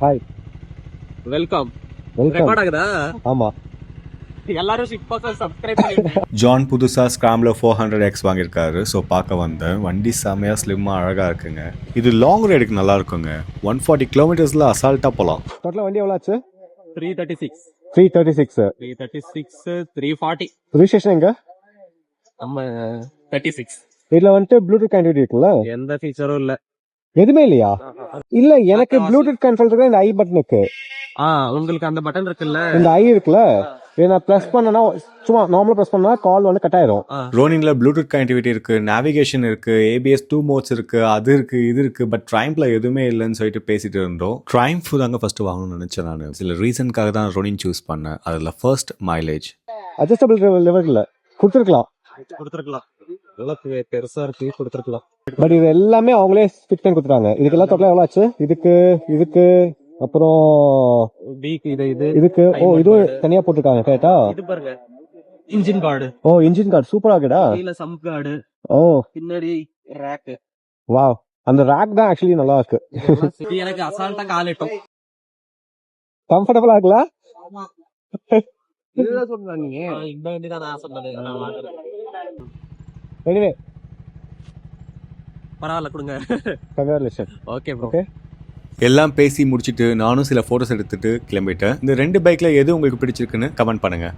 Hi, welcome. Welcome. Record ஆகுதா? ஆமா, எல்லாரும் ஷிப்பாக சப்ஸ்கிரைப் பண்ணிருங்க. ஜான் புதுசாக ஸ்கிராம்ல 400X வாங்கியிருக்காரு. ஸோ பார்க்க வந்தேன். வண்டி செம்மையாக ஸ்லிம்மாக அழகாக இருக்குங்க. இது லாங் ரைடுக்கு நல்லா இருக்குங்க. 140 கிலோமீட்டர்ஸில் அசால்ட்டாக போகலாம். டோட்டலாக வண்டி எவ்வளோ ஆச்சு? 336 336. 340 ரிஜிஸ்ட்ரேஷன் எங்க? நம்ம 36. இதில் வந்துட்டு ப்ளூடூத் கனெக்டிவிட்டி இருக்குல்ல? எந்த ஃபீச்சரும் இல்ல. எதுவுமே இல்லையா? இல்ல, எனக்கு ப்ளூடூத் கண்ட்ரோல் இருக்கு. இந்த ஐ பட்டன் இருக்கு. உங்களுக்கு அந்த பட்டன் இருக்குல்ல, இந்த ஐ இருக்குல்ல, இதை நான் ப்ரெஸ் பண்ணனா சும்மா நார்மலா ப்ரெஸ் பண்ணா கால் வந்து கட் ஆயிரும். ரோனிங்ல ப்ளூடூத் கனெக்டிவிட்டி இருக்கு, நேவிகேஷன் இருக்கு, ABS 2 மோட்ஸ் இருக்கு, அது இருக்கு, இது இருக்கு. பட் ட்ரைம்ப்ல எதுவுமே இல்லைன்னு சொல்லிட்டு பேசிட்டு இருந்தோம். ட்ரைம்ப் தாங்க ஃபர்ஸ்ட் வாங்கணும்னு நினைச்சேன். நான் சில ரீசனுக்காக தான் ரோனிங் சூஸ் பண்ணேன். அதுல ஃபர்ஸ்ட் மைலேஜ். அட்ஜஸ்டபிள் லெவல் இல்ல, கொடுத்துருக்கலாம். பெருசா இருக்கு, கொடுத்துருக்கலாம். பட் இது எல்லாமே அவங்களே ஃபிட் பண்ணி கொடுத்துறாங்க. இதுக்கெல்லாம் டோட்டலா எவ்வளோ ஆச்சு? இதுக்கு அப்புறம் இதுக்கு இதுவும் தனியா போட்டிருக்காங்க. கேட்டா இது பாருங்க, இன்ஜின் கார்டு. இன்ஜின் கார்டு சூப்பரா இருக்குடா. கீழ சம்ப் கார்டு, பின்னாடி ரேக். வாவ், அந்த ரேக் தான் ஆக்சுவலி நல்லா இருக்கு. எனக்கு அசால்ட்டா காலிட்டோம். கம்ஃபர்டபுளா இருக்குல்ல? இதுதான் சொன்னாங்க. இந்த வண்டி தான் நான் சொன்னது. எனிவே பரவாயில்ல, கொடுங்க. கங்க்ராச்சுலேஷன். Okay bro. ஓகே, எல்லாம் பேசி முடிச்சுட்டு நானும் சில போட்டோஸ் எடுத்துட்டு கிளம்பிட்டேன். இந்த 2 பைக்ல எது உங்களுக்கு பிடிச்சிருக்குன்னு கமெண்ட் பண்ணுங்க.